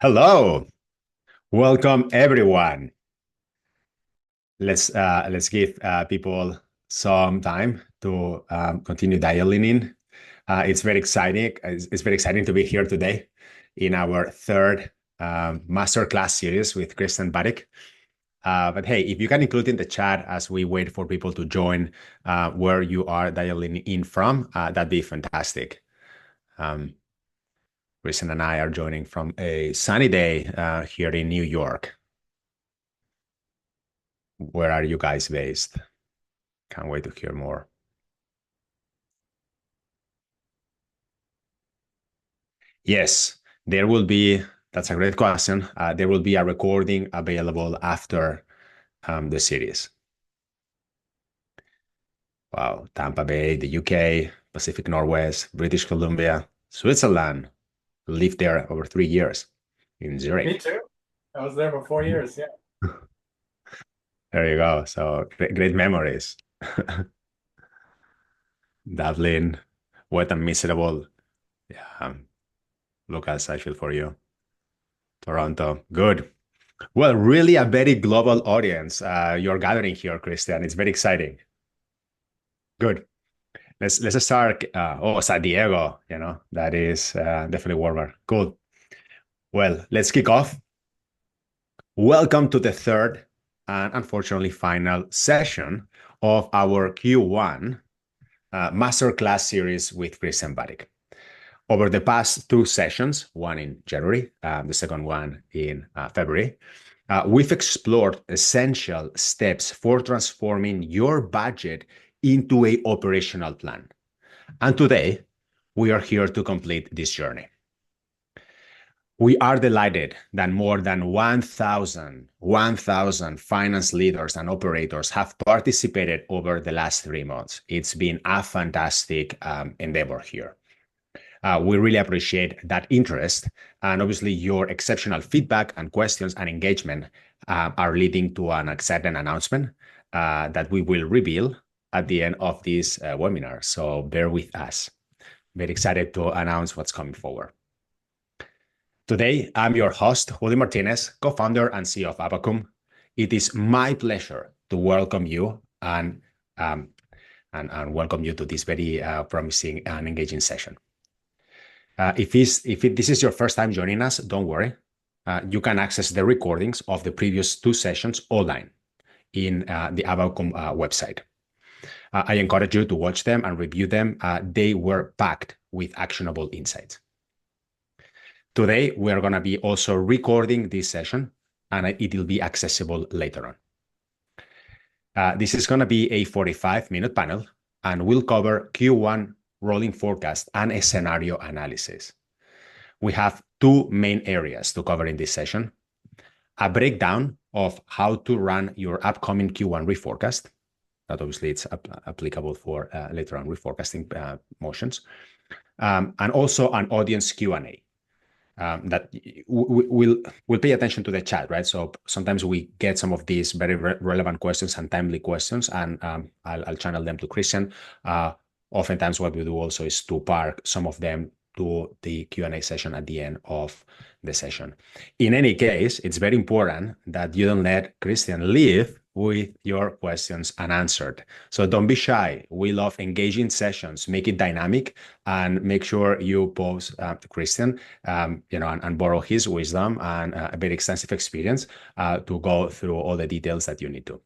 Hello, welcome everyone. Let's give people some time to continue dialing in. It's very exciting. It's very exciting to be here today in our third masterclass series with Kristen Badik. But hey, if you can include in the chat as we wait for people to join where you are dialing in from, that'd be fantastic. Kristen and I are joining from a sunny day here in New York. Where are you guys based? Can't wait to hear more. Yes, there will be, that's a great question. There will be a recording available after the series. Wow, Tampa Bay, the UK, Pacific Northwest, British Columbia, Switzerland. Lived there over 3 years in Zurich. Me too. I was there for 4 years. Yeah. There you go. So great memories. Dublin, wet and miserable. Yeah, Lucas, I feel for you. Toronto, good. Well, really a very global audience you're gathering here, Christian. It's very exciting. Good. Let's start. San Diego, that is definitely warmer. Cool. Well, let's kick off. Welcome to the third and unfortunately final session of our Q1 Masterclass series with Christian Badik. Over the past two sessions, one in January, the second one in February, we've explored essential steps for transforming your budget into an operational plan. And today, we are here to complete this journey. We are delighted that more than 1,000 finance leaders and operators have participated over the last 3 months. It's been a fantastic endeavor here. We really appreciate that interest, and obviously your exceptional feedback and questions and engagement are leading to an exciting announcement that we will reveal at the end of this webinar. So bear with us. Very excited to announce what's coming forward. Today, I'm your host, Julio Martinez, co-founder and CEO of Abacum. It is my pleasure to welcome you and welcome you to this very promising and engaging session. If this is your first time joining us, don't worry. You can access the recordings of the previous two sessions online in the Abacum website. I encourage you to watch them and review them. They were packed with actionable insights. Today, we are going to be also recording this session, and it will be accessible later on. This is going to be a 45-minute panel, and we'll cover Q1 rolling forecast and a scenario analysis. We have two main areas to cover in this session: a breakdown of how to run your upcoming Q1 reforecast. That obviously it's applicable for later on reforecasting motions, and also an audience Q&A. That we'll pay attention to the chat, right? So sometimes we get some of these very relevant questions and timely questions, and I'll channel them to Christian. Oftentimes what we do also is to park some of them to the Q&A session at the end of the session. In any case, it's very important that you don't let Christian leave with your questions unanswered. So don't be shy. We love engaging sessions. Make it dynamic and make sure you pose to Christian, and borrow his wisdom and a very extensive experience to go through all the details that you need to.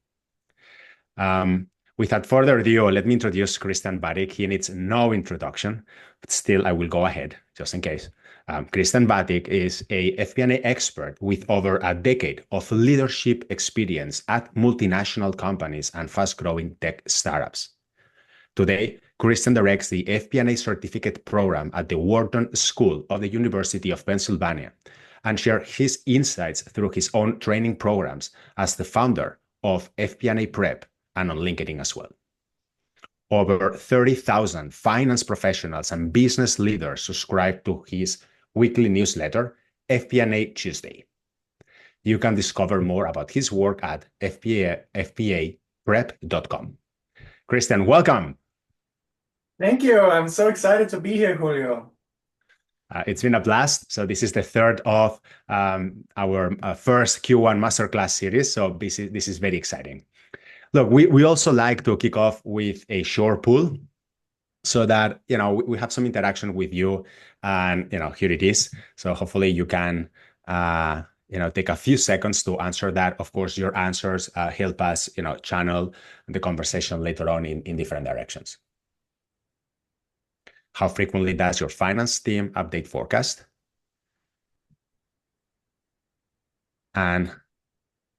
Without further ado, let me introduce Christian Badik. He needs no introduction, but still I will go ahead just in case. Christian Badik is a FP&A expert with over a decade of leadership experience at multinational companies and fast-growing tech startups. Today, Christian directs the FP&A certificate program at the Wharton School of the University of Pennsylvania and shares his insights through his own training programs as the founder of FP&A Prep and on LinkedIn as well. Over 30,000 finance professionals and business leaders subscribe to his weekly newsletter, FP&A Tuesday. You can discover more about his work at fpaprep.com. Christian, welcome. Thank you. I'm so excited to be here, Julio. It's been a blast. So this is the third of our first Q1 Masterclass series. So this is very exciting. Look, we also like to kick off with a short pool so that, we have some interaction with you, and, here it is. So hopefully you can, take a few seconds to answer that. Of course, your answers help us, channel the conversation later on in different directions. How frequently does your finance team update forecast? And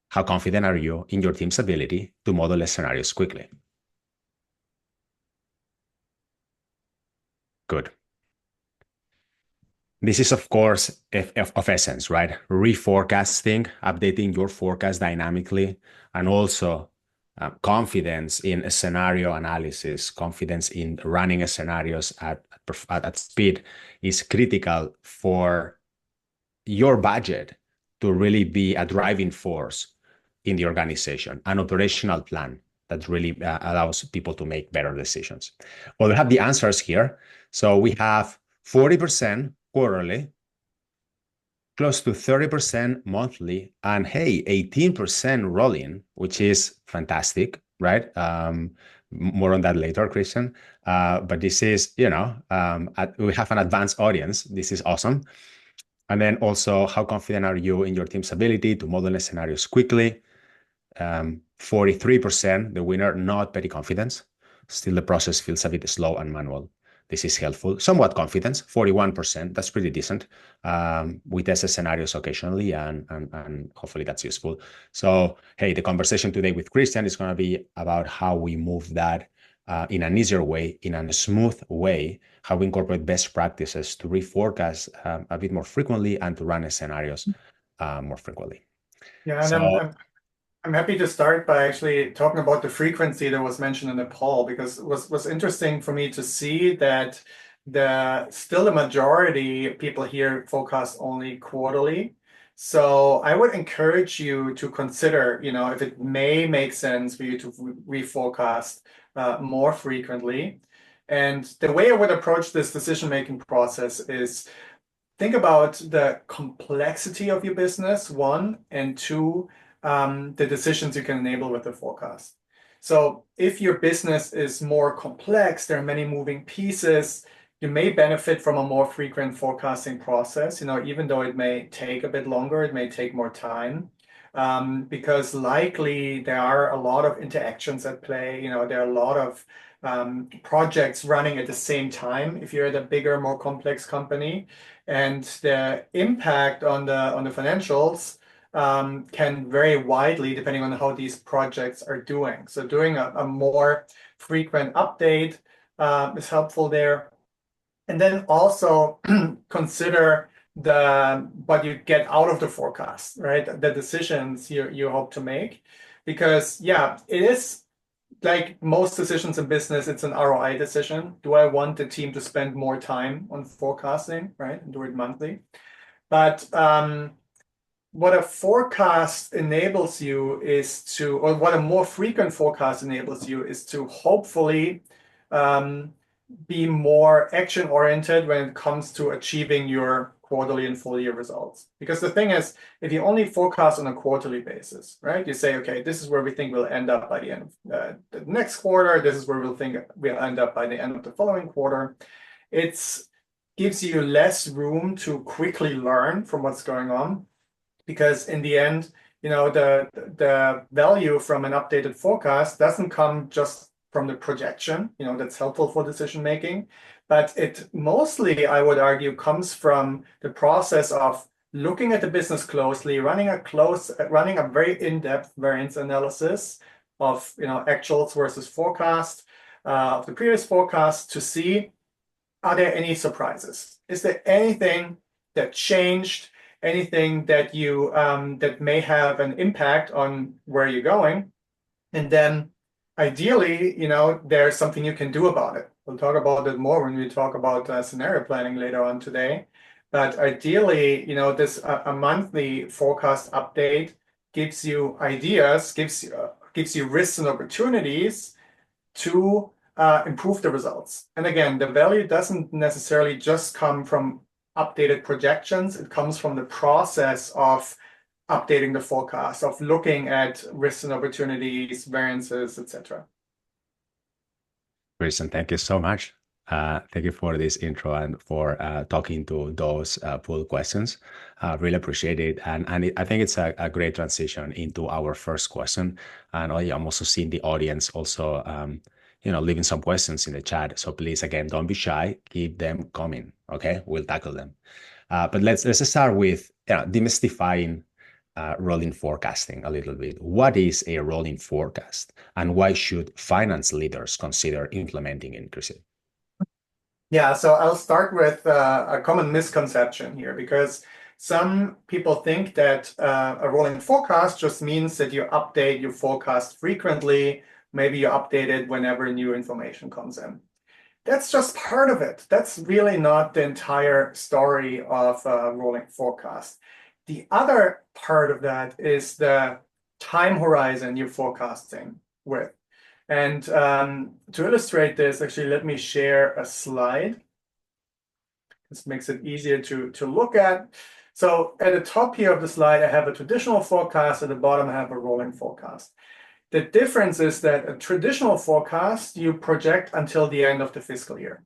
how confident are you in your team's ability to model scenarios quickly? Good. This is, of course, of essence, right? Reforecasting, updating your forecast dynamically, and also confidence in a scenario analysis, confidence in running a scenarios at speed is critical for your budget to really be a driving force in the organization, an operational plan that really allows people to make better decisions. Well, we have the answers here. So we have 40% quarterly, close to 30% monthly, and hey, 18% rolling, which is fantastic, right? More on that later, Christian. But this is, we have an advanced audience. This is awesome. And then also, how confident are you in your team's ability to model scenarios quickly? 43%, the winner, not very confident. Still, the process feels a bit slow and manual. This is helpful. Somewhat confidence, 41%. That's pretty decent. We test scenarios occasionally, and hopefully that's useful. So, hey, the conversation today with Christian is going to be about how we move that in an easier way, in a smooth way, how we incorporate best practices to reforecast a bit more frequently and to run scenarios more frequently. Yeah, and I'm happy to start by actually talking about the frequency that was mentioned in the poll, because it was interesting for me to see that the majority of people here forecast only quarterly. So I would encourage you to consider, if it may make sense for you to reforecast more frequently. And the way I would approach this decision-making process is think about the complexity of your business, one, and two, the decisions you can enable with the forecast. So if your business is more complex, there are many moving pieces, you may benefit from a more frequent forecasting process, even though it may take a bit longer, it may take more time. Because likely there are a lot of interactions at play, there are a lot of projects running at the same time if you're at a bigger, more complex company. And the impact on the financials can vary widely depending on how these projects are doing. So doing a more frequent update is helpful there. And then also consider what you get out of the forecast, right? The decisions you hope to make. Because yeah, it is like most decisions in business, it's an ROI decision. Do I want the team to spend more time on forecasting, right? And do it monthly. But what a forecast enables you is to, or what a more frequent forecast enables you is to hopefully be more action-oriented when it comes to achieving your quarterly and full year results. Because the thing is, if you only forecast on a quarterly basis, right? You say, okay, this is where we think we'll end up by the end of the next quarter. This is where we'll think we'll end up by the end of the following quarter. It gives you less room to quickly learn from what's going on. Because in the end, the value from an updated forecast doesn't come just from the projection, that's helpful for decision making, but it mostly, I would argue, comes from the process of looking at the business closely, running a very in-depth variance analysis of actuals versus forecast of the previous forecast to see, are there any surprises? Is there anything that changed? Anything that you that may have an impact on where you're going? And then ideally, there's something you can do about it. We'll talk about it more when we talk about scenario planning later on today. But ideally, this a monthly forecast update gives you ideas, gives you risks and opportunities to improve the results. And again, the value doesn't necessarily just come from updated projections. It comes from the process of updating the forecast, of looking at risks and opportunities, variances, etc. Christian, thank you so much. Thank you for this intro and for talking to those full questions. Really appreciate it. And I think it's a great transition into our first question. And I'm also seeing the audience also, leaving some questions in the chat. So please, again, don't be shy. Keep them coming. Okay, we'll tackle them. But let's start with demystifying rolling forecasting a little bit. What is a rolling forecast, and why should finance leaders consider implementing it? Yeah, so I'll start with a common misconception here, because some people think that a rolling forecast just means that you update your forecast frequently. Maybe you update it whenever new information comes in. That's just part of it. That's really not the entire story of a rolling forecast. The other part of that is the time horizon you're forecasting with. And to illustrate this, actually, let me share a slide. This makes it easier to look at. So at the top here of the slide, I have a traditional forecast. At the bottom, I have a rolling forecast. The difference is that a traditional forecast, you project until the end of the fiscal year.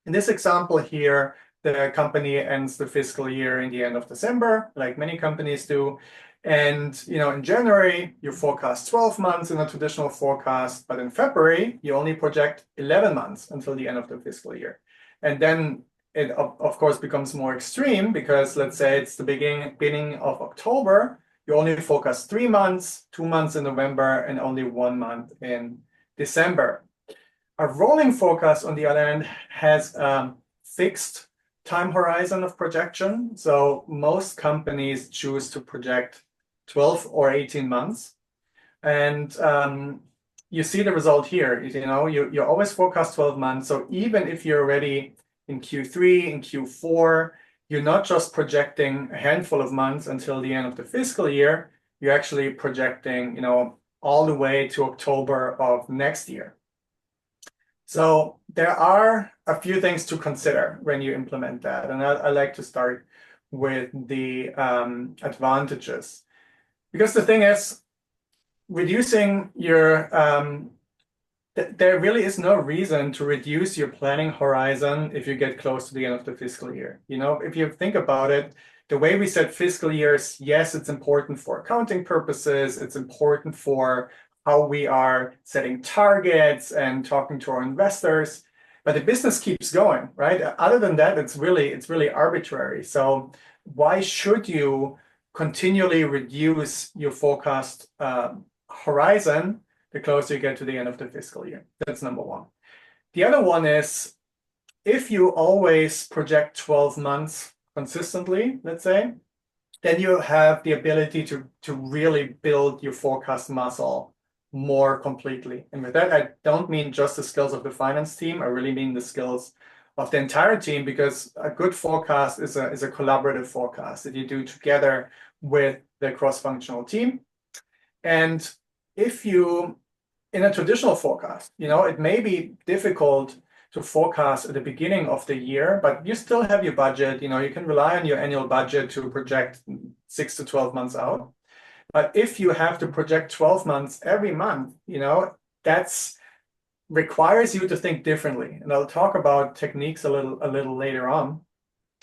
In this example here, the company ends the fiscal year in the end of December, like many companies do. And in January, you forecast 12 months in a traditional forecast, but in February, you only project 11 months until the end of the fiscal year. And then it, of course, becomes more extreme, because let's say it's the beginning of October, you only forecast 3 months, 2 months in November, and only 1 month in December. A rolling forecast, on the other hand, has a fixed time horizon of projection. So most companies choose to project 12 or 18 months. And you see the result here. You always forecast 12 months. So even if you're already in Q3, in Q4, you're not just projecting a handful of months until the end of the fiscal year. You're actually projecting, all the way to October of next year. So there are a few things to consider when you implement that. And I like to start with the advantages. Because the thing is, reducing your, there really is no reason to reduce your planning horizon if you get close to the end of the fiscal year. If you think about it, the way we set fiscal years, yes, it's important for accounting purposes. It's important for how we are setting targets and talking to our investors, but the business keeps going, right? Other than that, it's really arbitrary. So why should you continually reduce your forecast horizon the closer you get to the end of the fiscal year? That's number one. The other one is, if you always project 12 months consistently, let's say, then you have the ability to really build your forecast muscle more completely. And with that, I don't mean just the skills of the finance team. I really mean the skills of the entire team, because a good forecast is a collaborative forecast that you do together with the cross-functional team. And if you, in a traditional forecast, it may be difficult to forecast at the beginning of the year, but you still have your budget. You can rely on your annual budget to project 6 to 12 months out. But if you have to project 12 months every month, that's requires you to think differently. And I'll talk about techniques a little later on,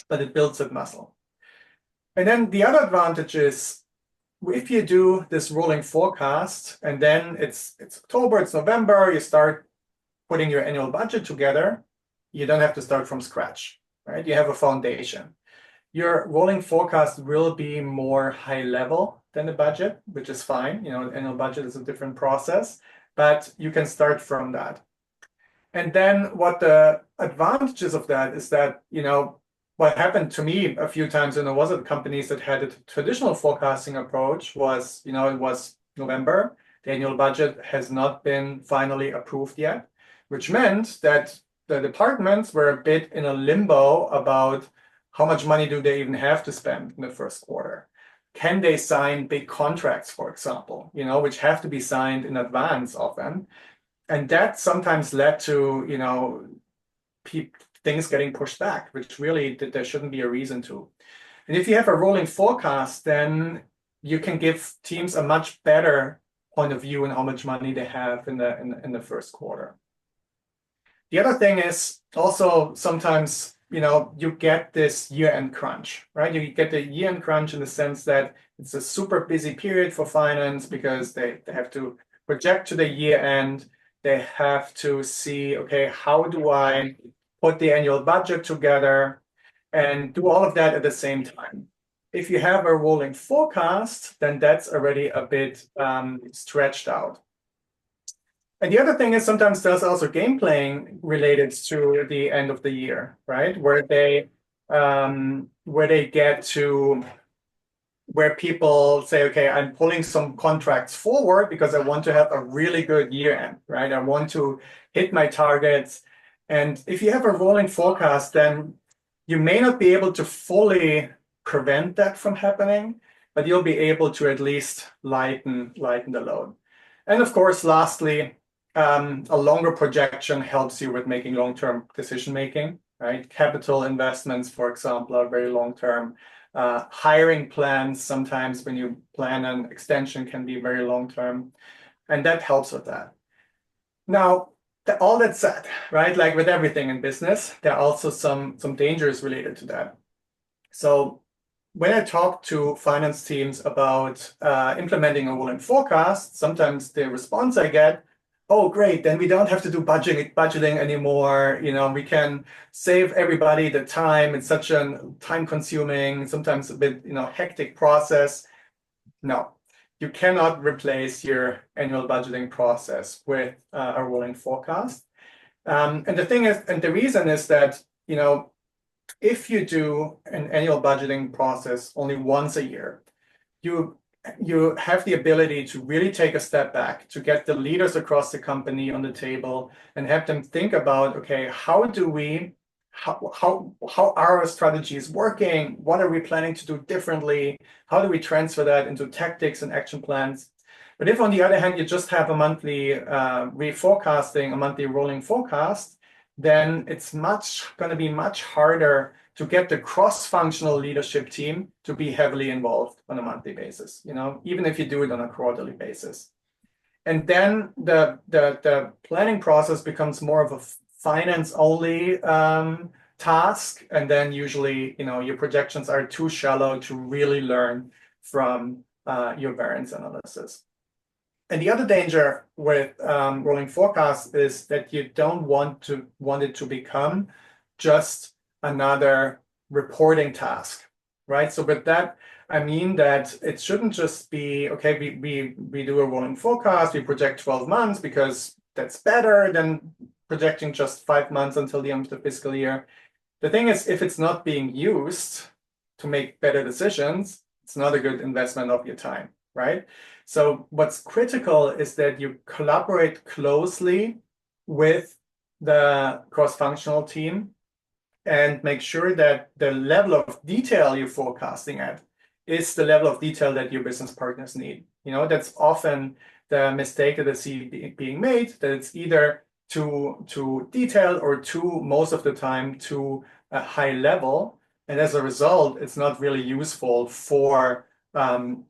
but it builds that muscle. And then the other advantage is, if you do this rolling forecast, and then it's October, it's November, you start putting your annual budget together, you don't have to start from scratch, right? You have a foundation. Your rolling forecast will be more high level than the budget, which is fine. The annual budget is a different process, but you can start from that. And then what the advantages of that is that, what happened to me a few times when I was at companies that had a traditional forecasting approach was, it was November, the annual budget has not been finally approved yet, which meant that the departments were a bit in a limbo about how much money do they even have to spend in the first quarter. Can they sign big contracts, for example, which have to be signed in advance often? And that sometimes led to, things getting pushed back, which really there shouldn't be a reason to. And if you have a rolling forecast, then you can give teams a much better point of view on how much money they have in the first quarter. The other thing is also sometimes, you get this year-end crunch, right? You get the year-end crunch in the sense that it's a super busy period for finance because they have to project to the year end. They have to see, okay, how do I put the annual budget together and do all of that at the same time? If you have a rolling forecast, then that's already a bit stretched out. And the other thing is sometimes there's also game playing related to the end of the year, right? Where they get to where people say, okay, I'm pulling some contracts forward because I want to have a really good year end, right? I want to hit my targets. And if you have a rolling forecast, then you may not be able to fully prevent that from happening, but you'll be able to at least lighten the load. And of course, lastly, a longer projection helps you with making long-term decision making, right? Capital investments, for example, are very long-term. Hiring plans, sometimes when you plan an extension, can be very long-term, and that helps with that. Now, all that said, right, like with everything in business, there are also some dangers related to that. So when I talk to finance teams about implementing a rolling forecast, sometimes the response I get, oh, great, then we don't have to do budgeting anymore. We can save everybody the time. It's such a time-consuming, sometimes a bit, hectic process. No, you cannot replace your annual budgeting process with a rolling forecast. And the reason is that, if you do an annual budgeting process only once a year, you have the ability to really take a step back, to get the leaders across the company on the table and have them think about, okay, how are our strategies working? What are we planning to do differently? How do we transfer that into tactics and action plans? But if on the other hand, you just have a monthly reforecasting, a monthly rolling forecast, then it's going to be much harder to get the cross-functional leadership team to be heavily involved on a monthly basis, even if you do it on a quarterly basis. And then the planning process becomes more of a finance-only task. And then usually, your projections are too shallow to really learn from your variance analysis. And the other danger with rolling forecasts is that you don't want it to become just another reporting task, right? So with that, I mean that it shouldn't just be, okay, we do a rolling forecast, we project 12 months because that's better than projecting just 5 months until the end of the fiscal year. The thing is, if it's not being used to make better decisions, it's not a good investment of your time, right? So what's critical is that you collaborate closely with the cross-functional team and make sure that the level of detail you're forecasting at is the level of detail that your business partners need. That's often the mistake that I see being made, that it's either too detailed or most of the time, too a high level. And as a result, it's not really useful for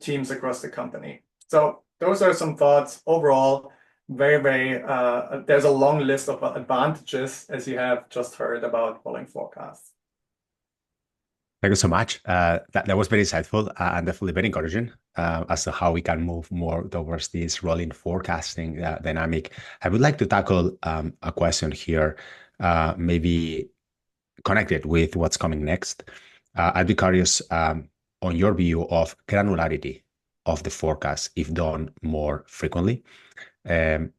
teams across the company. So those are some thoughts. Overall, very, very, there's a long list of advantages, as you have just heard about rolling forecasts. Thank you so much. That was very insightful and definitely very encouraging as to how we can move more towards this rolling forecasting dynamic. I would like to tackle a question here, maybe connected with what's coming next. I'd be curious on your view of granularity of the forecast if done more frequently. And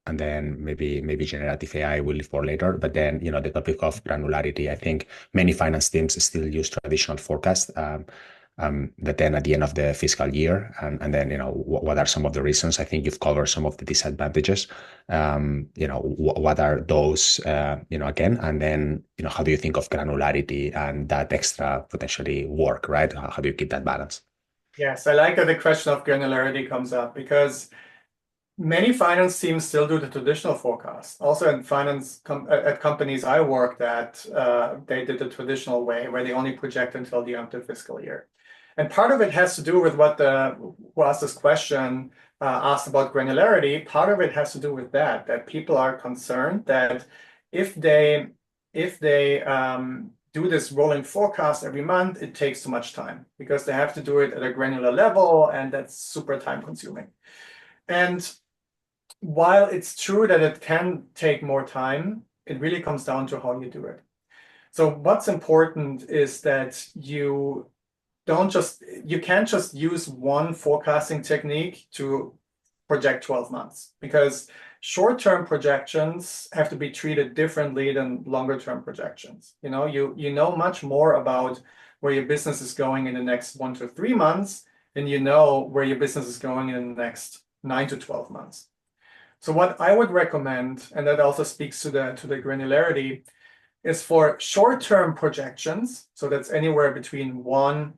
then maybe generative AI will leave for later. But then, the topic of granularity, I think many finance teams still use traditional forecasts, but then at the end of the fiscal year, and then, what are some of the reasons? I think you've covered some of the disadvantages. What are those, again, and then, how do you think of granularity and that extra potentially work, right? How do you keep that balance? Yes, I like that the question of granularity comes up because Many finance teams still do the traditional forecast. Also in finance at companies I worked at, they did the traditional way where they only project until the end of the fiscal year. And part of it has to do with what who asked this question asked about granularity. Part of it has to do with that people are concerned that if they do this rolling forecast every month, it takes too much time because they have to do it at a granular level, and that's super time consuming. And while it's true that it can take more time, it really comes down to how you do it. So what's important is that you can't just use one forecasting technique to project 12 months, because short-term projections have to be treated differently than longer-term projections. You know much more about where your business is going in the next 1 to 3 months than you know where your business is going in the next 9 to 12 months. So what I would recommend, and that also speaks to the granularity, is for short-term projections. So that's anywhere between 1,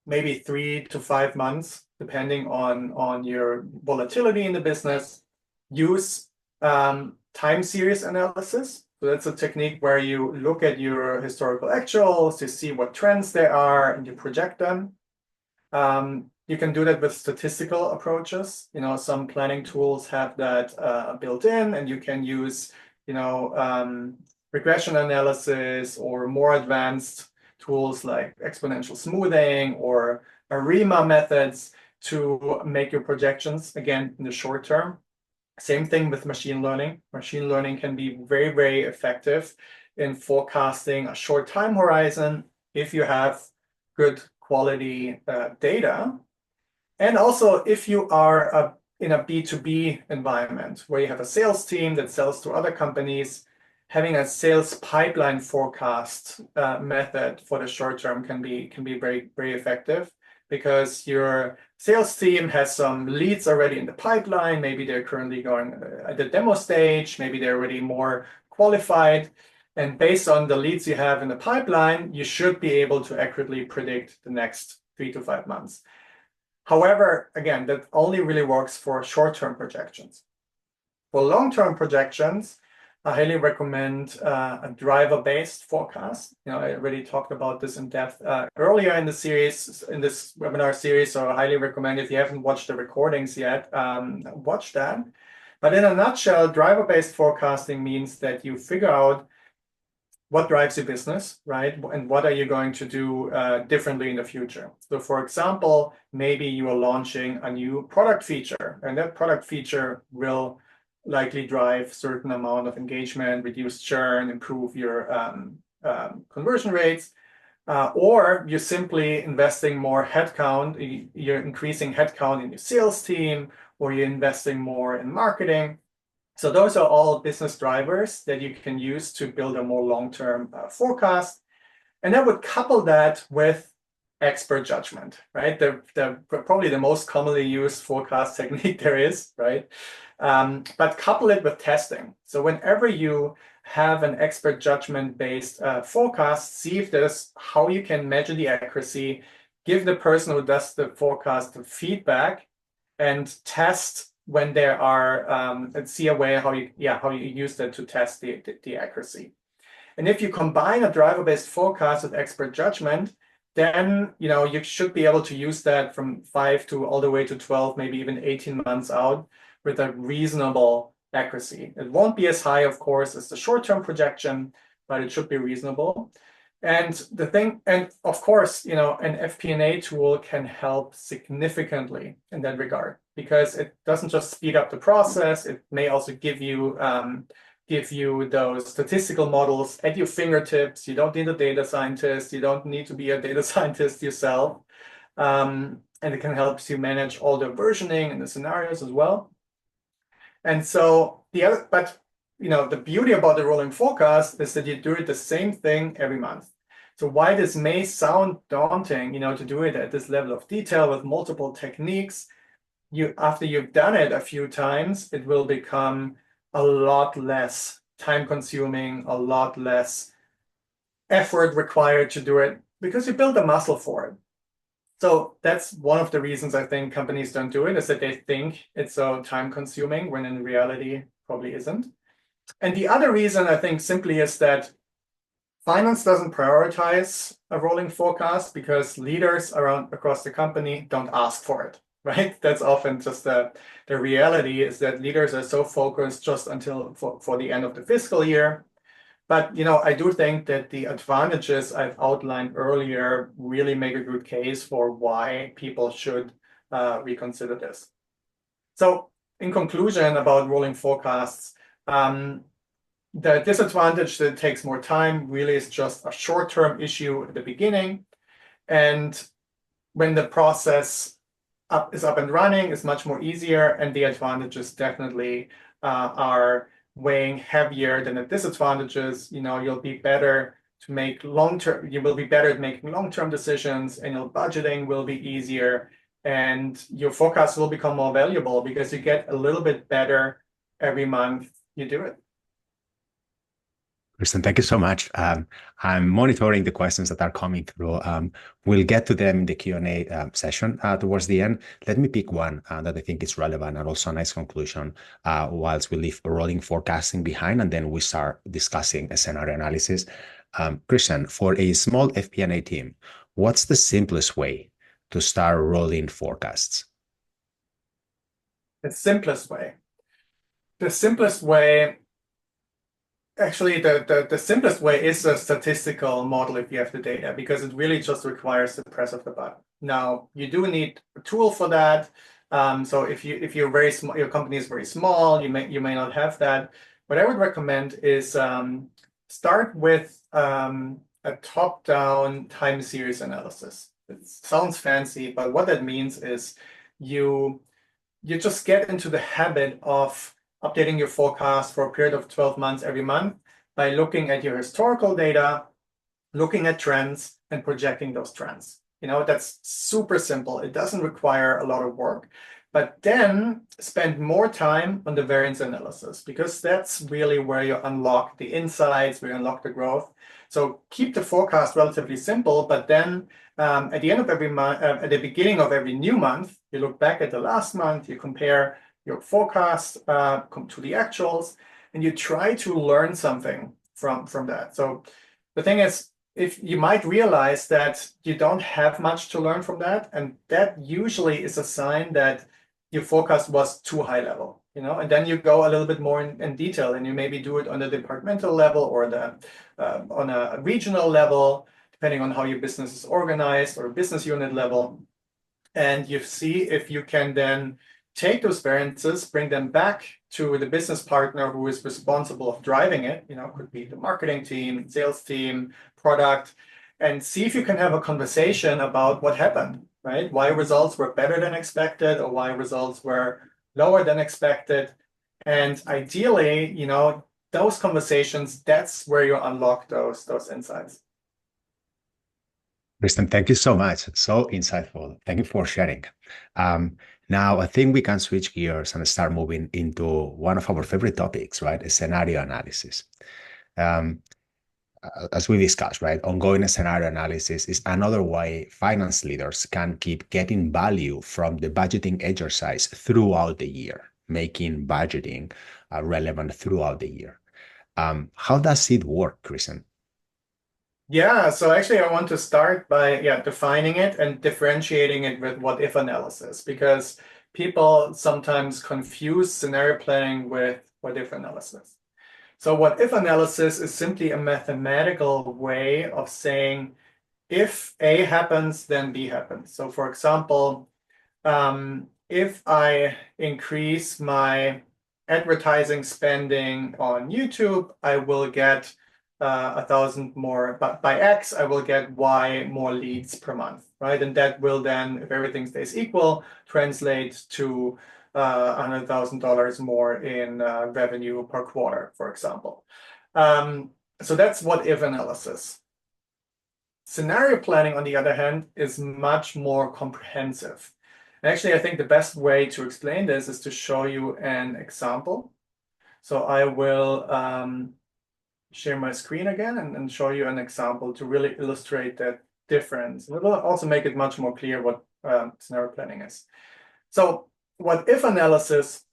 maybe 3 to 5 months, depending on your volatility in the business. Use time series analysis. So that's a technique where you look at your historical actuals to see what trends there are and you project them. You can do that with statistical approaches. Some planning tools have that built in, and you can use, regression analysis or more advanced tools like exponential smoothing or ARIMA methods to make your projections, again, in the short term. Same thing with machine learning. Machine learning can be very, very effective in forecasting a short time horizon if you have good quality data. And also, if you are in a B2B environment where you have a sales team that sells to other companies, having a sales pipeline forecast method for the short term can be very, very effective, because your sales team has some leads already in the pipeline. Maybe they're currently going at the demo stage. Maybe they're already more qualified. And based on the leads you have in the pipeline, you should be able to accurately predict the next 3 to 5 months. However, again, that only really works for short-term projections. For long-term projections, I highly recommend a driver-based forecast. I already talked about this in depth earlier in this webinar series, so I highly recommend, if you haven't watched the recordings yet, watch that. But in a nutshell, driver-based forecasting means that you figure out what drives your business, right? And what are you going to do differently in the future? So for example, maybe you are launching a new product feature, and that product feature will likely drive certain amount of engagement, reduce churn, improve your conversion rates. Or you're simply investing more headcount, you're increasing headcount in your sales team, or you're investing more in marketing. So those are all business drivers that you can use to build a more long-term forecast. And I would couple that with expert judgment, right? Probably the most commonly used forecast technique there is, right? But couple it with testing. So whenever you have an expert judgment-based forecast, see if there's how you can measure the accuracy, give the person who does the forecast the feedback, and test when there are, and see a way how you use that to test the accuracy. And if you combine a driver-based forecast with expert judgment, then you should be able to use that from 5 to all the way to 12, maybe even 18 months out with a reasonable accuracy. It won't be as high, of course, as the short-term projection, but it should be reasonable. And of course, an FP&A tool can help significantly in that regard, because it doesn't just speed up the process. It may also give you those statistical models at your fingertips. You don't need a data scientist. You don't need to be a data scientist yourself. And it can help you manage all the versioning and the scenarios as well. And so the beauty about the rolling forecast is that you do it the same thing every month. So while this may sound daunting, to do it at this level of detail with multiple techniques, after you've done it a few times, it will become a lot less time consuming, a lot less effort required to do it, because you build a muscle for it. So that's one of the reasons I think companies don't do it, is that they think it's so time consuming when in reality probably isn't. And the other reason I think simply is that finance doesn't prioritize a rolling forecast because leaders across the company don't ask for it, right? That's often just the reality, is that leaders are so focused just until for the end of the fiscal year. But I do think that the advantages I've outlined earlier really make a good case for why people should reconsider this. So in conclusion about rolling forecasts, the disadvantage that it takes more time really is just a short-term issue at the beginning. And when the process is up and running, it's much more easier. And the advantages definitely are weighing heavier than the disadvantages. You'll be better to make long-term, you will be better at making long-term decisions, and your budgeting will be easier. And your forecast will become more valuable because you get a little bit better every month you do it. Kristen, thank you so much. I'm monitoring the questions that are coming through. We'll get to them in the Q&A session towards the end. Let me pick one that I think is relevant and also a nice conclusion whilst we leave rolling forecasting behind, and then we start discussing a scenario analysis. Kristen, for a small FP&A team, what's the simplest way to start rolling forecasts? The simplest way. The simplest way Actually, the simplest way is a statistical model if you have the data, because it really just requires the press of the button. Now, you do need a tool for that. So if you're very small, your company is very small, you may not have that. What I would recommend is start with a top-down time series analysis. It sounds fancy, but what that means is you just get into the habit of updating your forecast for a period of 12 months every month by looking at your historical data, looking at trends, and projecting those trends. That's super simple. It doesn't require a lot of work. But then spend more time on the variance analysis, because that's really where you unlock the insights, where you unlock the growth. So keep the forecast relatively simple, but then at the end of every month, at the beginning of every new month, you look back at the last month, you compare your forecast to the actuals, and you try to learn something from that. So the thing is, if you might realize that you don't have much to learn from that, and that usually is a sign that your forecast was too high level, and then you go a little bit more in detail, and you maybe do it on the departmental level or on a regional level, depending on how your business is organized, or business unit level. And you see if you can then take those variances, bring them back to the business partner who is responsible of driving it, could be the marketing team, sales team, product, and see if you can have a conversation about what happened, right? Why results were better than expected, or why results were lower than expected. And ideally, those conversations, that's where you unlock those insights. Kristen, thank you so much. So insightful. Thank you for sharing. Now, I think we can switch gears and start moving into one of our favorite topics, right? A scenario analysis. As we discussed, right? Ongoing scenario analysis is another way finance leaders can keep getting value from the budgeting exercise throughout the year, making budgeting relevant throughout the year. How does it work, Kristen? Yeah, so actually I want to start by defining it and differentiating it with what-if analysis, because people sometimes confuse scenario planning with what-if analysis. So what-if analysis is simply a mathematical way of saying, if A happens, then B happens. So for example, if I increase my advertising spending on YouTube, I will get 1,000 more, but by X, I will get Y more leads per month, right? And that will then, if everything stays equal, translate to $100,000 more in revenue per quarter, for example. So that's what-if analysis. Scenario planning, on the other hand, is much more comprehensive. Actually, I think the best way to explain this is to show you an example. So I will share my screen again and show you an example to really illustrate that difference. It will also make it much more clear what scenario planning is. So what if analysis,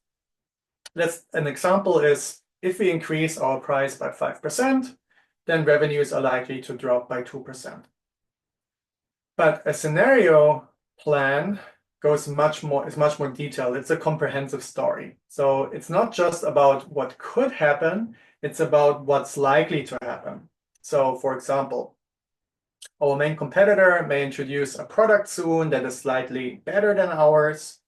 an example is if we increase our price by 5%, then revenues are likely to drop by 2%. But a scenario plan is much more detailed. It's a comprehensive story. So it's not just about what could happen, it's about what's likely to happen. So for example, our main competitor may introduce a product soon that is slightly better than ours.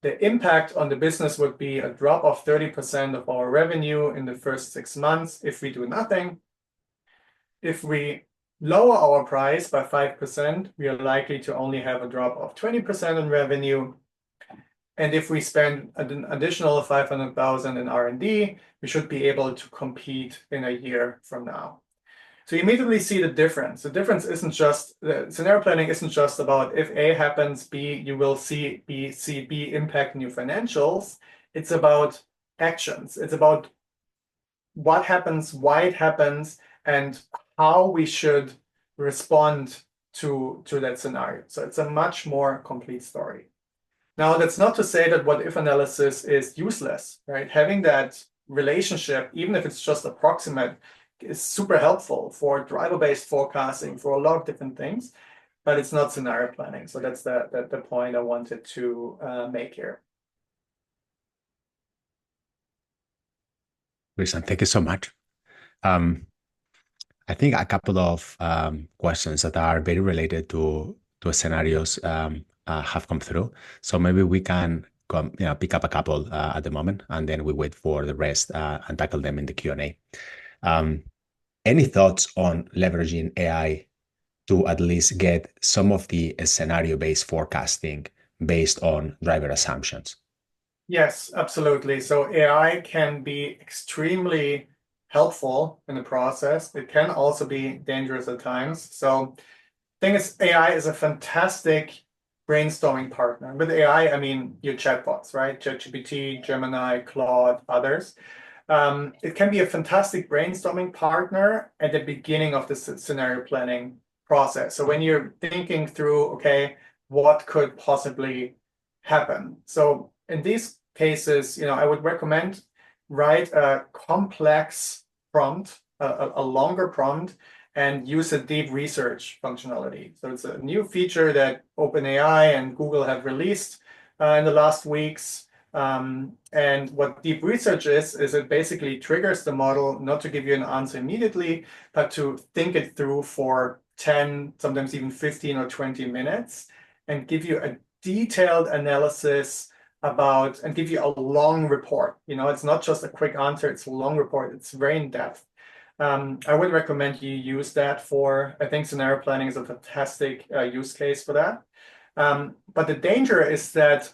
The impact on the business would be a drop of 30% of our revenue in the first 6 months if we do nothing. If we lower our price by 5%, we are likely to only have a drop of 20% in revenue. And if we spend an additional 500,000 in R&D, we should be able to compete in a year from now. So you immediately see the difference. The difference isn't just, the scenario planning isn't just about if A happens, B, you will see B impacting your financials. It's about actions. It's about what happens, why it happens, and how we should respond to that scenario. So it's a much more complete story. Now, that's not to say that what if analysis is useless, right? Having that relationship, even if it's just approximate, is super helpful for driver-based forecasting, for a lot of different things, but it's not scenario planning. So that's the point I wanted to make here. Listen, thank you so much. I think a couple of questions that are very related to scenarios have come through. So maybe we can pick up a couple at the moment, and then we wait for the rest and tackle them in the Q&A. Any thoughts on leveraging AI to at least get some of the scenario-based forecasting based on driver assumptions? Yes, absolutely. So AI can be extremely helpful in the process. It can also be dangerous at times. So the thing is, AI is a fantastic brainstorming partner. With AI, I mean your chatbots, right? ChatGPT, Gemini, Claude, others. It can be a fantastic brainstorming partner at the beginning of the scenario planning process. So when you're thinking through, okay, what could possibly happen? So in these cases, I would recommend write a complex prompt, a longer prompt, and use a deep research functionality. So it's a new feature that OpenAI and Google have released in the last weeks. And what deep research is it basically triggers the model not to give you an answer immediately, but to think it through for 10, sometimes even 15 or 20 minutes and give you a detailed analysis about and give you a long report. It's not just a quick answer, it's a long report. It's very in-depth. I would recommend you use that I think scenario planning is a fantastic use case for that. But the danger is that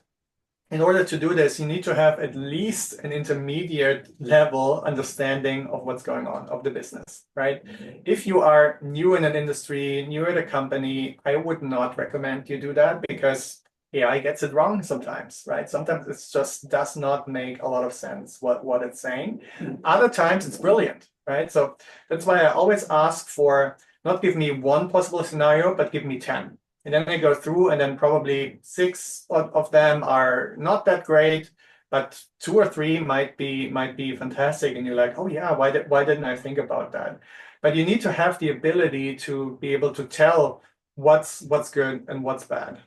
in order to do this, you need to have at least an intermediate level understanding of what's going on of the business, right? If you are new in an industry, new at a company, I would not recommend you do that because AI gets it wrong sometimes, right? Sometimes it just does not make a lot of sense what it's saying. Other times it's brilliant, right? So that's why I always ask for not give me one possible scenario, but give me 10. And then I go through, and then probably 6 of them are not that great, but 2 or 3 might be fantastic. And you're like, oh yeah, why didn't I think about that? But you need to have the ability to be able to tell what's good and what's bad,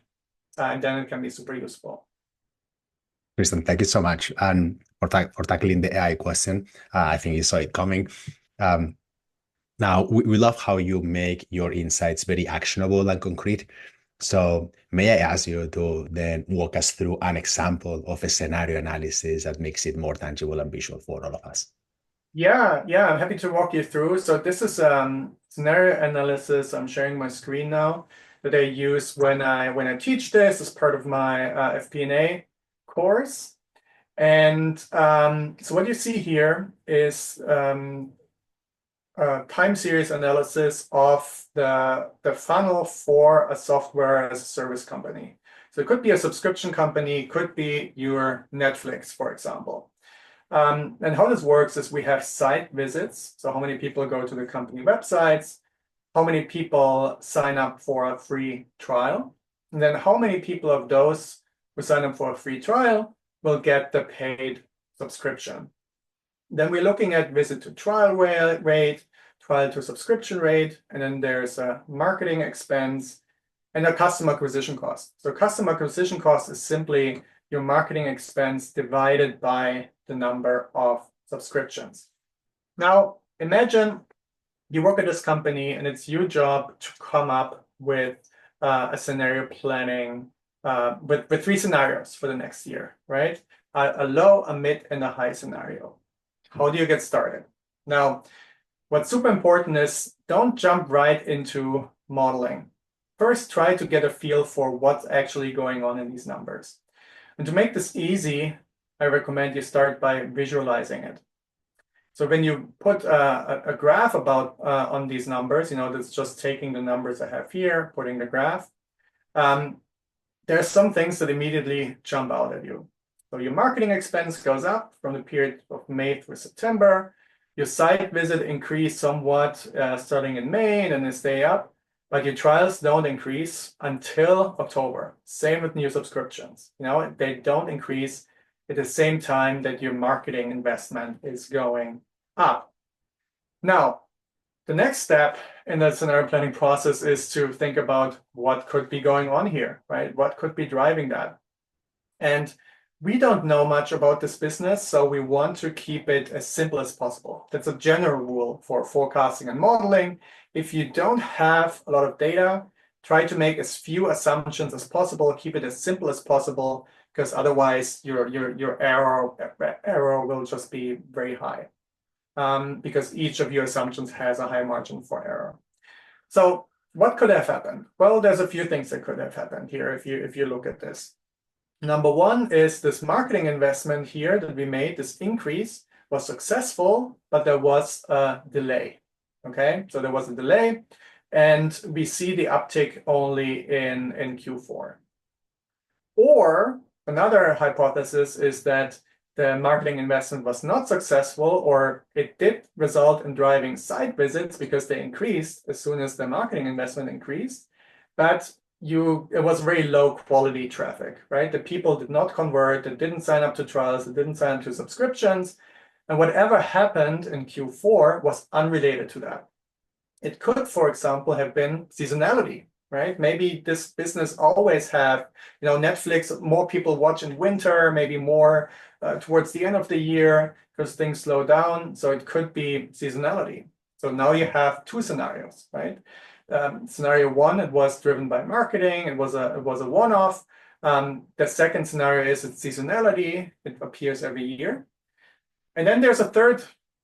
and then it can be super useful. Kristen, thank you so much, and for tackling the AI question. I think you saw it coming. Now, we love how you make your insights very actionable and concrete. So may I ask you to then walk us through an example of a scenario analysis that makes it more tangible and visual for all of us? Yeah, I'm happy to walk you through. So this is scenario analysis. I'm sharing my screen now that I use when I teach this as part of my FP&A course. And so what you see here is time series analysis of the funnel for a software as a service company. So it could be a subscription company, could be your Netflix, for example. And how this works is we have site visits. So how many people go to the company websites, how many people sign up for a free trial, and then how many people of those who sign up for a free trial will get the paid subscription. Then we're looking at visit to trial rate, trial to subscription rate, and then there's a marketing expense and a customer acquisition cost. So customer acquisition cost is simply your marketing expense divided by the number of subscriptions. Now, imagine you work at this company and it's your job to come up with a scenario planning with 3 scenarios for the next year, right? A low, a mid, and a high scenario. How do you get started? Now, what's super important is don't jump right into modeling. First, try to get a feel for what's actually going on in these numbers. And to make this easy, I recommend you start by visualizing it. So when you put a graph about on these numbers, that's just taking the numbers I have here, putting the graph. There are some things that immediately jump out at you. So your marketing expense goes up from the period of May through September. Your site visit increased somewhat starting in May, and then they stay up. But your trials don't increase until October. Same with new subscriptions. They don't increase at the same time that your marketing investment is going up. Now, the next step in the scenario planning process is to think about what could be going on here, right? What could be driving that? And we don't know much about this business, so we want to keep it as simple as possible. That's a general rule for forecasting and modeling. If you don't have a lot of data, try to make as few assumptions as possible, keep it as simple as possible, because otherwise your error will just be very high, because each of your assumptions has a high margin for error. So what could have happened? Well, there's a few things that could have happened here if you look at this. Number one is this marketing investment here that we made, this increase was successful, but there was a delay. Okay, so there was a delay, and we see the uptick only in Q4. Or another hypothesis is that the marketing investment was not successful, or it did result in driving site visits because they increased as soon as the marketing investment increased, but it was very low quality traffic, right? The people did not convert, they didn't sign up to trials, they didn't sign up to subscriptions, and whatever happened in Q4 was unrelated to that. It could, for example, have been seasonality, right? Maybe this business always have, Netflix, more people watch in winter, maybe more towards the end of the year because things slow down. So it could be seasonality. So now you have 2 scenarios, right? Scenario 1, it was driven by marketing. It was a one-off. The second scenario is it's seasonality. It appears every year. And then there's a third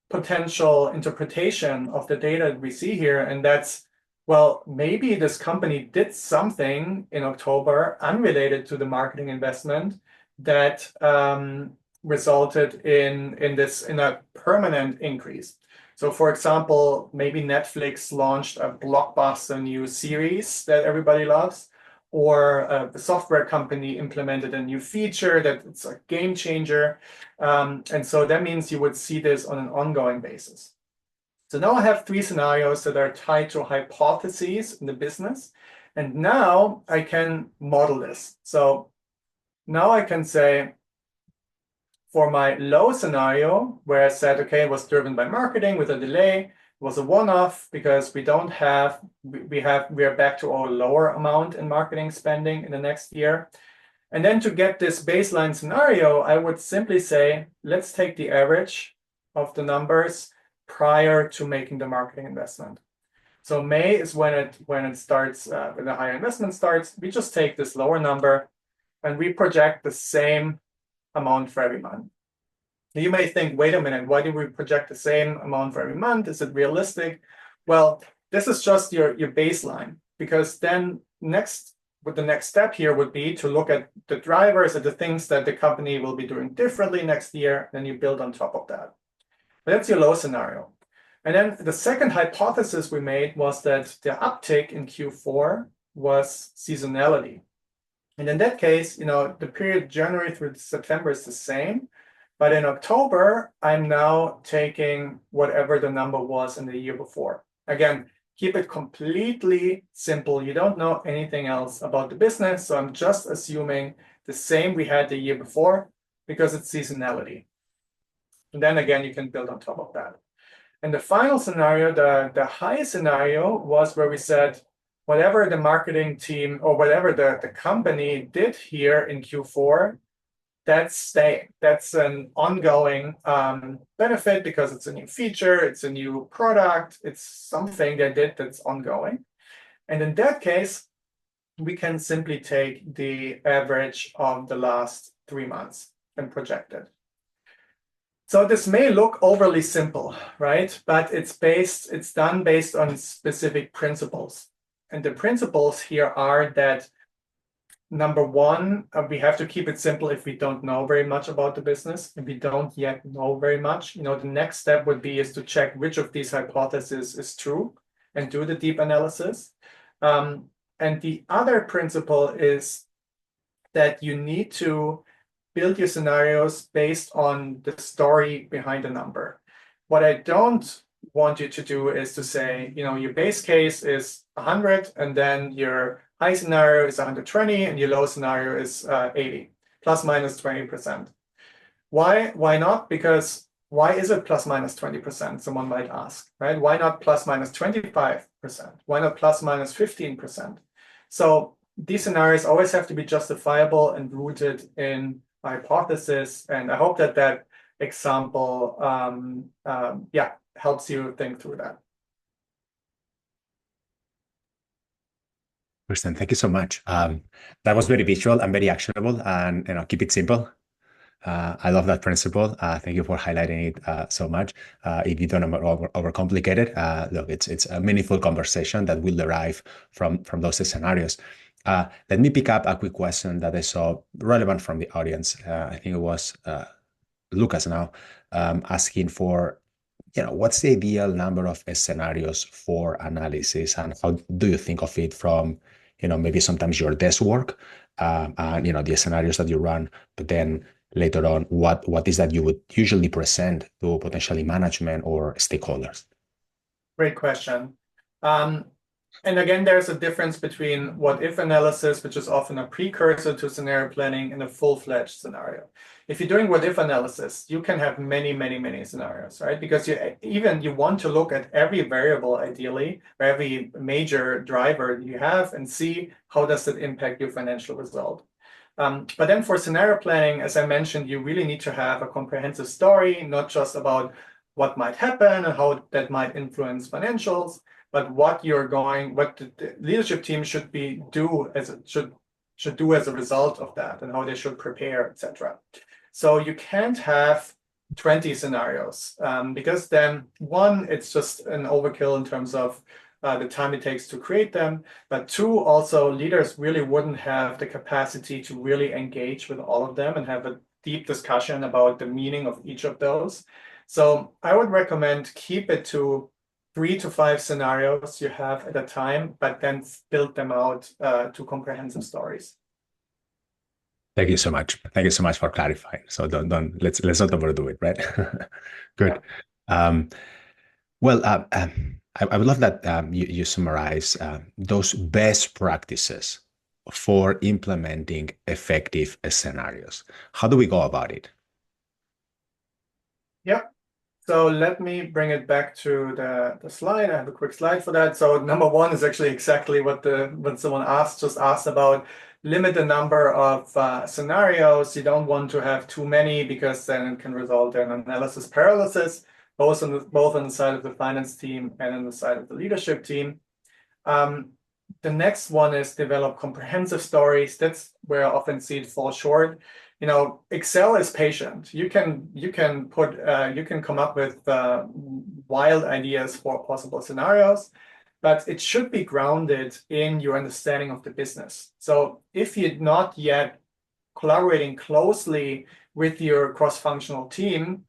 potential interpretation of the data that we see here, and that's, well, maybe this company did something in October unrelated to the marketing investment that resulted in a permanent increase. So, for example, maybe Netflix launched a blockbuster new series that everybody loves, or the software company implemented a new feature that it's a game changer. And so that means you would see this on an ongoing basis. So now I have 3 scenarios that are tied to hypotheses in the business. And now I can model this. So now I can say, for my low scenario, where I said, okay, it was driven by marketing with a delay, it was a one-off because we are back to our lower amount in marketing spending in the next year. And then to get this baseline scenario, I would simply say, let's take the average of the numbers prior to making the marketing investment. So May is when it starts, when the higher investment starts. We just take this lower number and we project the same amount for every month. Now you may think, wait a minute, why do we project the same amount for every month? Is it realistic? Well, this is just your baseline, because then the next step here would be to look at the drivers and the things that the company will be doing differently next year. Then you build on top of that. But that's your low scenario. And then the second hypothesis we made was that the uptick in Q4 was seasonality. And in that case, the period January through September is the same. But in October, I'm now taking whatever the number was in the year before. Again, keep it completely simple. You don't know anything else about the business. So I'm just assuming the same we had the year before because it's seasonality. And then again, you can build on top of that. And the final scenario, the highest scenario was where we said, whatever the marketing team or whatever the company did here in Q4, that's staying. That's an ongoing benefit because it's a new feature, it's a new product, it's something they did that's ongoing. And in that case, we can simply take the average of the last 3 months and project it. So this may look overly simple, right? But it's done based on specific principles. And the principles here are that number one, we have to keep it simple if we don't know very much about the business. If we don't yet know very much, the next step would be is to check which of these hypotheses is true and do the deep analysis. And the other principle is that you need to build your scenarios based on the story behind the number. What I don't want you to do is to say, your base case is 100, and then your high scenario is 120, and your low scenario is 80, plus minus 20%. Why not? Because why is it plus minus 20%? Someone might ask, right? Why not plus minus 25%? Why not plus minus 15%? So these scenarios always have to be justifiable and rooted in a hypothesis. And I hope that example, helps you think through that. Kristen, thank you so much. That was very visual and very actionable, and keep it simple. I love that principle. Thank you for highlighting it so much. If you don't overcomplicate it, look, it's a meaningful conversation that will derive from those scenarios. Let me pick up a quick question that I saw relevant from the audience. I think it was Lucas now asking for, what's the ideal number of scenarios for analysis, and how do you think of it from, maybe sometimes your desk work, and the scenarios that you run, but then later on, what is that you would usually present to potentially management or stakeholders? Great question. And again, there's a difference between what-if analysis, which is often a precursor to scenario planning, and a full-fledged scenario. If you're doing what-if analysis, you can have many, many, many scenarios, right? Because you want to look at every variable, ideally, or every major driver you have, and see how does it impact your financial result. But then for scenario planning, as I mentioned, you really need to have a comprehensive story, not just about what might happen and how that might influence financials, but what the leadership team should do as a result of that, and how they should prepare, etc. So you can't have 20 scenarios because then one, it's just an overkill in terms of the time it takes to create them. But two, also leaders really wouldn't have the capacity to really engage with all of them and have a deep discussion about the meaning of each of those. So I would recommend keep it to 3 to 5 scenarios you have at a time, but then build them out to comprehensive stories. Thank you so much. Thank you so much for clarifying. So let's not overdo it, right? Good. Yeah. I would love that you summarize those best practices for implementing effective scenarios. How do we go about it? Yep. So let me bring it back to the slide. I have a quick slide for that. So number one is actually exactly what someone just asked about. Limit the number of scenarios. You don't want to have too many because then it can result in analysis paralysis, both on the side of the finance team and on the side of the leadership team. The next one is develop comprehensive stories. That's where I often see it fall short. Excel is patient. You can come up with wild ideas for possible scenarios, but it should be grounded in your understanding of the business. So if you're not yet collaborating closely with your cross-functional team,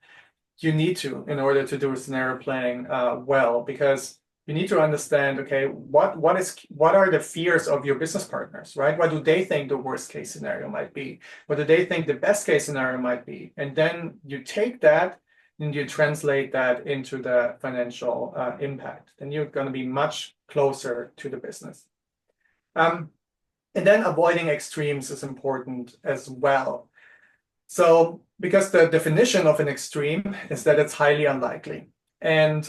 you need to, in order to do scenario planning well, because you need to understand, okay, what are the fears of your business partners, right? What do they think the worst case scenario might be? What do they think the best case scenario might be? And then you take that, and you translate that into the financial impact, then you're going to be much closer to the business. And then avoiding extremes is important as well. So because the definition of an extreme is that it's highly unlikely. And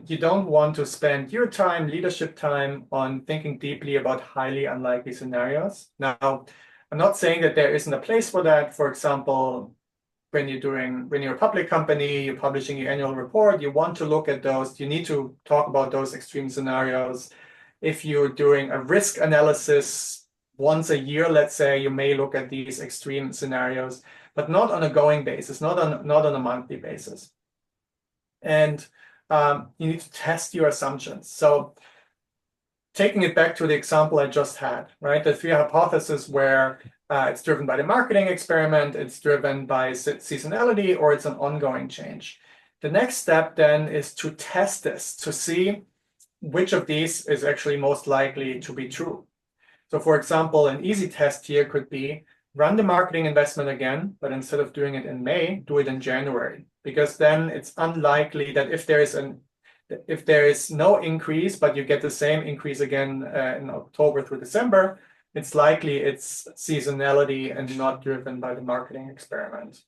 you don't want to spend your time, leadership time, on thinking deeply about highly unlikely scenarios. Now, I'm not saying that there isn't a place for that. For example, when you're a public company, you're publishing your annual report, you want to look at those, you need to talk about those extreme scenarios. If you're doing a risk analysis once a year, let's say, you may look at these extreme scenarios, but not on a going basis, not on a monthly basis. And you need to test your assumptions. So taking it back to the example I just had, right? The three hypotheses where it's driven by the marketing experiment, it's driven by seasonality, or it's an ongoing change. The next step then is to test this, to see which of these is actually most likely to be true. So for example, an easy test here could be run the marketing investment again, but instead of doing it in May, do it in January, because then it's unlikely that if there is no increase, but you get the same increase again in October through December, it's likely it's seasonality and not driven by the marketing experiment.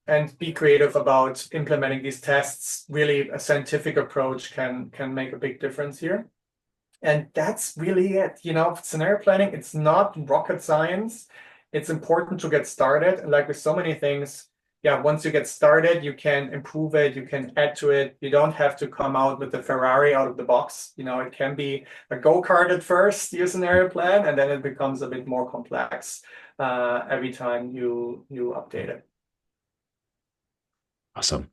And be creative about implementing these tests. Really, a scientific approach can make a big difference here. And that's really it. Scenario planning, it's not rocket science. It's important to get started. And like with so many things, once you get started, you can improve it, you can add to it. You don't have to come out with the Ferrari out of the box. It can be a go-kart at first, your scenario plan, and then it becomes a bit more complex every time you update it. Awesome.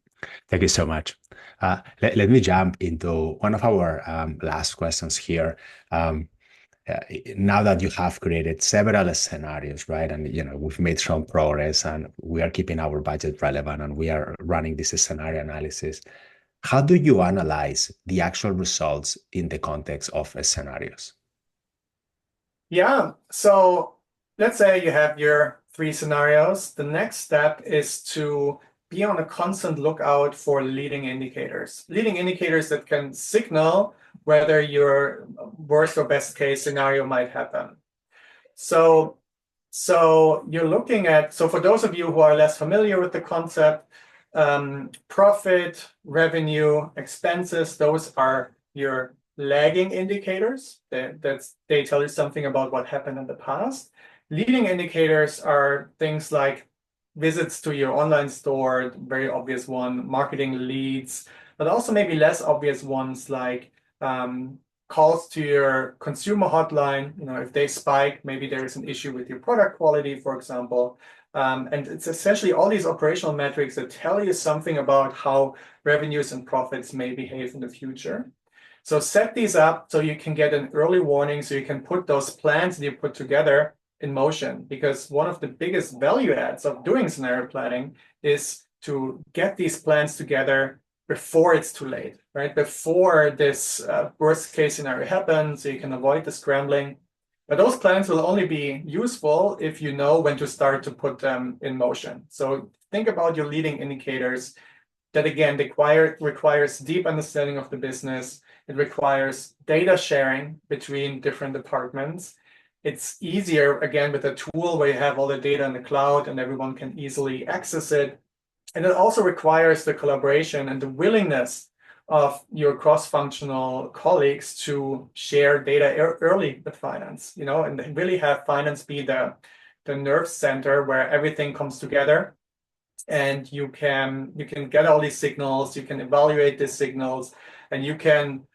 Thank you so much. Let me jump into one of our last questions here. Now that you have created several scenarios, right? And we've made some progress and we are keeping our budget relevant and we are running this scenario analysis. How do you analyze the actual results in the context of scenarios? Yeah, so let's say you have your 3 scenarios. The next step is to be on a constant lookout for leading indicators that can signal whether your worst or best case scenario might happen. So you're looking at, so for those of you who are less familiar with the concept, profit, revenue, expenses, those are your lagging indicators. They tell you something about what happened in the past. Leading indicators are things like visits to your online store, very obvious one, marketing leads, but also maybe less obvious ones like calls to your consumer hotline. If they spike, maybe there is an issue with your product quality, for example. And it's essentially all these operational metrics that tell you something about how revenues and profits may behave in the future. So set these up so you can get an early warning, so you can put those plans that you put together in motion, because one of the biggest value adds of doing scenario planning is to get these plans together before it's too late, right? Before this worst case scenario happens, so you can avoid the scrambling. But those plans will only be useful if you know when to start to put them in motion. So think about your leading indicators. That again requires deep understanding of the business. It requires data sharing between different departments. It's easier, again, with a tool where you have all the data in the cloud and everyone can easily access it. And it also requires the collaboration and the willingness of your cross-functional colleagues to share data early with finance, and really have finance be the nerve center where everything comes together. And you can get all these signals, you can evaluate these signals, and you can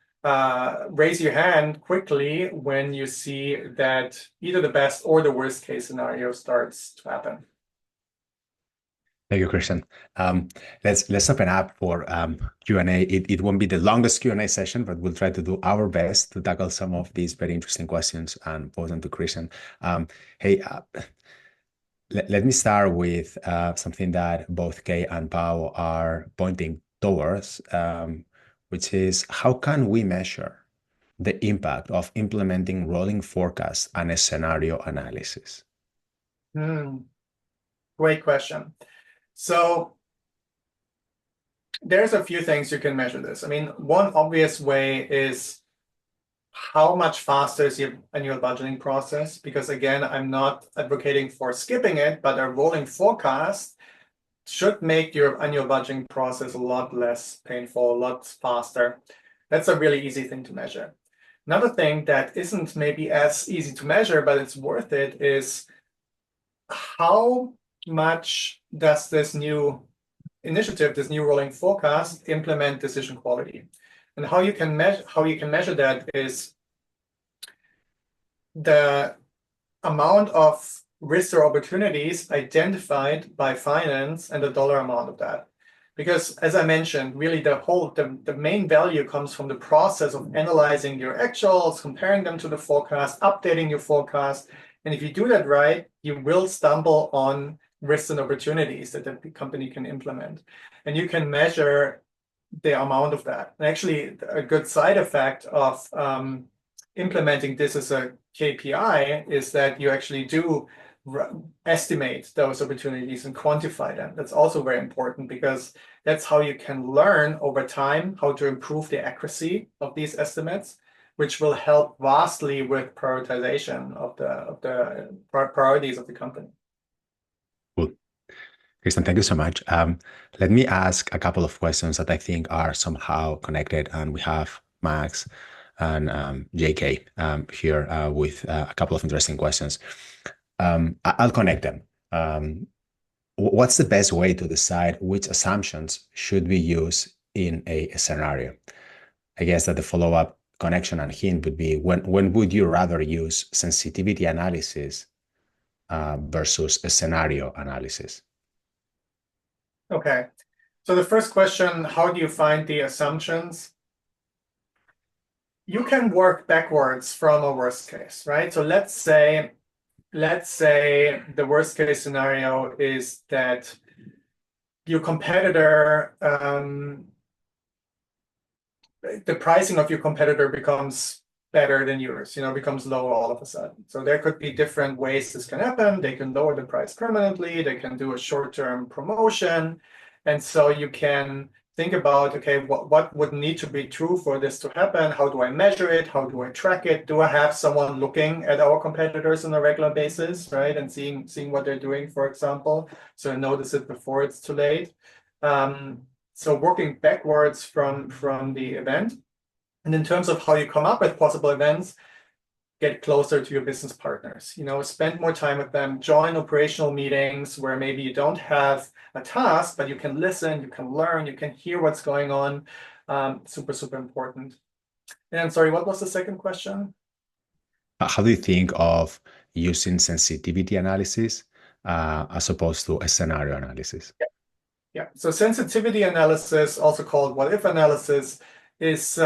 raise your hand quickly when you see that either the best or the worst case scenario starts to happen. Thank you, Christian. Let's open up for Q&A. It won't be the longest Q&A session, but we'll try to do our best to tackle some of these very interesting questions and pose them to Christian. Let me start with something that both Kay and Pau are pointing towards, which is how can we measure the impact of implementing rolling forecasts and a scenario analysis? Great question. So there's a few things you can measure this. I mean, one obvious way is how much faster is your annual budgeting process? Because again, I'm not advocating for skipping it, but a rolling forecast should make your annual budgeting process a lot less painful, a lot faster. That's a really easy thing to measure. Another thing that isn't maybe as easy to measure, but it's worth it, is how much does this new initiative, this new rolling forecast, implement decision quality? And how you can measure that is the amount of risks or opportunities identified by finance and the dollar amount of that. Because as I mentioned, really the main value comes from the process of analyzing your actuals, comparing them to the forecast, updating your forecast. And if you do that right, you will stumble on risks and opportunities that the company can implement. And you can measure the amount of that. And actually, a good side effect of implementing this as a KPI is that you actually do estimate those opportunities and quantify them. That's also very important because that's how you can learn over time how to improve the accuracy of these estimates, which will help vastly with prioritization of the priorities of the company. Cool. Christian, thank you so much. Let me ask a couple of questions that I think are somehow connected, and we have Max and JK here with a couple of interesting questions. I'll connect them. What's the best way to decide which assumptions should we use in a scenario? I guess that the follow-up connection and hint would be when would you rather use sensitivity analysis versus a scenario analysis? Okay. So the first question, how do you find the assumptions? You can work backwards from a worst case, right? So let's say the worst case scenario is that your competitor, the pricing of your competitor becomes better than yours, becomes lower all of a sudden. So there could be different ways this can happen. They can lower the price permanently. They can do a short-term promotion. And so you can think about, okay, what would need to be true for this to happen? How do I measure it? How do I track it? Do I have someone looking at our competitors on a regular basis, right? And seeing what they're doing, for example, so I notice it before it's too late. So working backwards from the event. And in terms of how you come up with possible events, get closer to your business partners, spend more time with them, join operational meetings where maybe you don't have a task, but you can listen, you can learn, you can hear what's going on. Super, super important. And I'm sorry, what was the second question? How do you think of using sensitivity analysis as opposed to a scenario analysis? Yeah. So sensitivity analysis, also called what-if analysis, is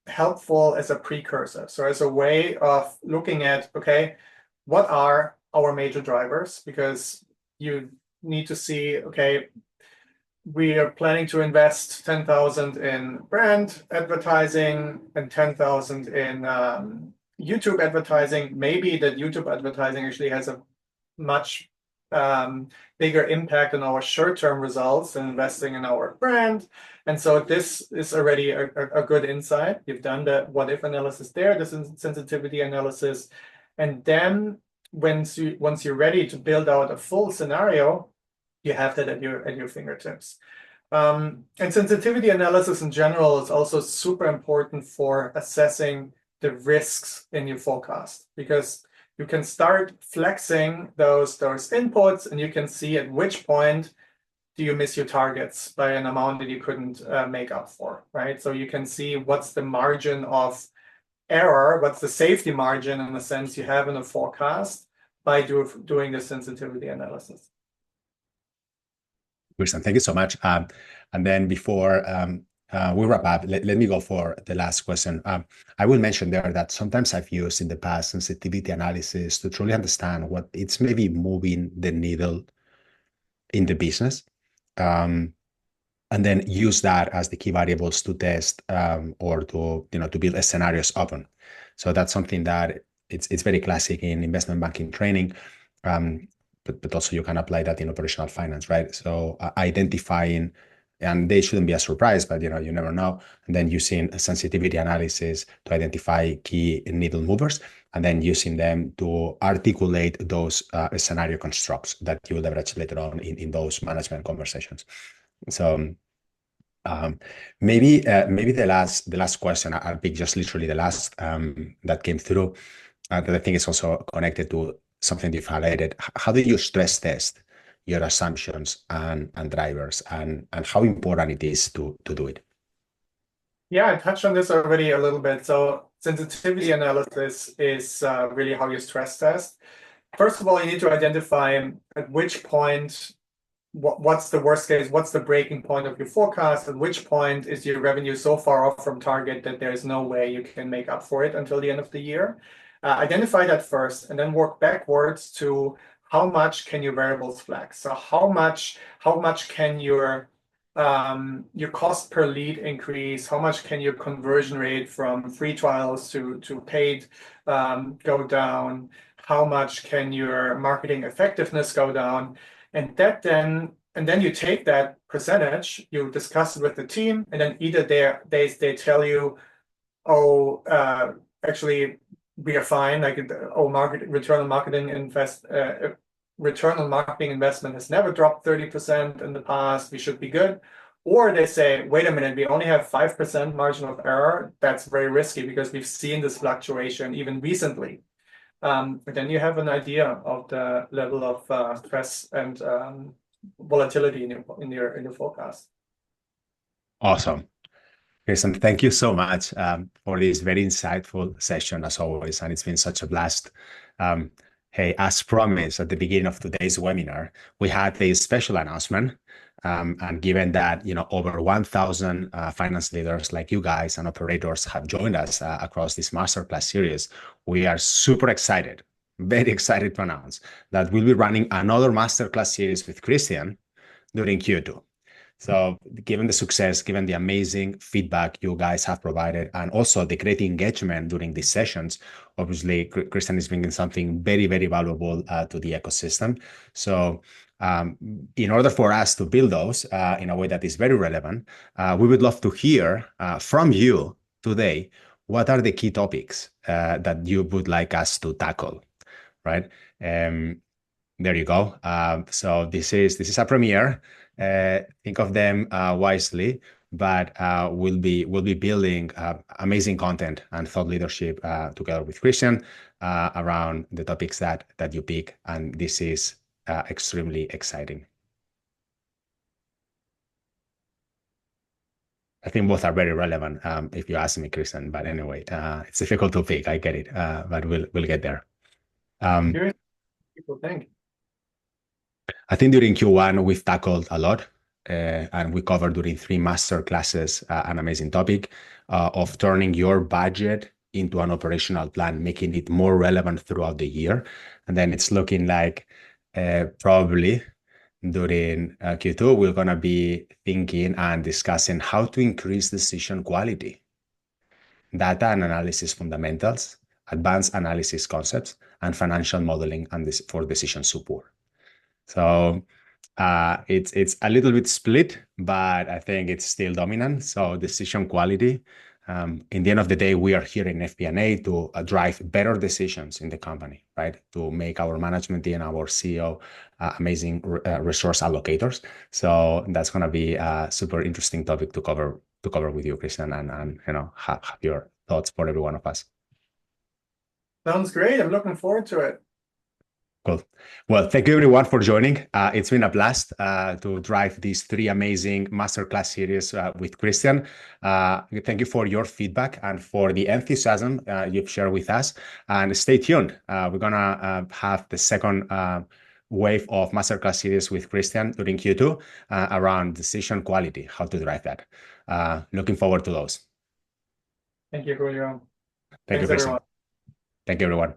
helpful as a precursor. So as a way of looking at, okay, what are our major drivers? Because you need to see, okay, we are planning to invest 10,000 in brand advertising and 10,000 in YouTube advertising. Maybe that YouTube advertising actually has a much bigger impact on our short-term results than investing in our brand. And so this is already a good insight. You've done the what-if analysis there, the sensitivity analysis. And then once you're ready to build out a full scenario, you have that at your fingertips. And sensitivity analysis in general is also super important for assessing the risks in your forecast, because you can start flexing those inputs and you can see at which point do you miss your targets by an amount that you couldn't make up for, right? So you can see what's the margin of error, what's the safety margin in the sense you have in a forecast by doing the sensitivity analysis. Christian, thank you so much. And then before we wrap up, let me go for the last question. I will mention there that sometimes I've used in the past sensitivity analysis to truly understand what it's maybe moving the needle in the business, and then use that as the key variables to test or to build a scenarios upon. So that's something that it's very classic in investment banking training. But also you can apply that in operational finance, right? So identifying and they shouldn't be a surprise, but you never know. And then using sensitivity analysis to identify key needle movers, and then using them to articulate those scenario constructs that you leverage later on in those management conversations. So maybe the last question I'll pick, just literally the last that came through, that I think is also connected to something you've highlighted. How do you stress test your assumptions and drivers, and how important it is to do it? Yeah, I touched on this already a little bit. So sensitivity analysis is really how you stress test. First of all, you need to identify at which point, what's the worst case, what's the breaking point of your forecast, at which point is your revenue so far off from target that there's no way you can make up for it until the end of the year. Identify that first, and then work backwards to how much can your variables flex. So how much can your cost per lead increase? How much can your conversion rate from free trials to paid go down? How much can your marketing effectiveness go down? And then you take that percentage, you discuss it with the team, and then either they tell you, oh, actually we are fine, like return on marketing investment has never dropped 30% in the past, we should be good. Or they say, wait a minute, we only have 5% margin of error. That's very risky because we've seen this fluctuation even recently. Then you have an idea of the level of stress and volatility in your forecast. Awesome. Kirsten, thank you so much for this very insightful session as always, and it's been such a blast. Hey, as promised at the beginning of today's webinar, we had a special announcement. And given that over 1,000 finance leaders like you guys and operators have joined us across this masterclass series, we are super excited, very excited to announce that we'll be running another masterclass series with Christian during Q2. So given the success, given the amazing feedback you guys have provided, and also the great engagement during these sessions, obviously Christian is bringing something very, very valuable to the ecosystem. So in order for us to build those in a way that is very relevant, we would love to hear from you today, what are the key topics that you would like us to tackle, right? There you go. So this is a premiere. Think of them wisely, but we'll be building amazing content and thought leadership together with Christian around the topics that you pick, and this is extremely exciting. I think both are very relevant, if you ask me, Christian. But anyway, it's difficult to pick. I get it, but we'll get there. Here's what people think. I think during Q1, we've tackled a lot, and we covered during 3 master classes an amazing topic of turning your budget into an operational plan, making it more relevant throughout the year. And then it's looking like probably during Q2, we're going to be thinking and discussing how to increase decision quality, data and analysis fundamentals, advanced analysis concepts, and financial modeling and for decision support. So it's a little bit split, but I think it's still dominant. So decision quality. In the end of the day, we are here in FP&A to drive better decisions in the company, right? To make our management team, our CEO, amazing resource allocators. So that's going to be a super interesting topic to cover with you, Christian, and have your thoughts for every one of us. Sounds great. I'm looking forward to it. Cool. Well, thank you everyone for joining. It's been a blast to drive these 3 amazing masterclass series with Christian. Thank you for your feedback and for the enthusiasm you've shared with us. And stay tuned. We're going to have the second wave of masterclass series with Christian during Q2 around decision quality, how to drive that. Looking forward to those. Thank you, Julio. Thank you, Christian. Everyone. Thank you, everyone.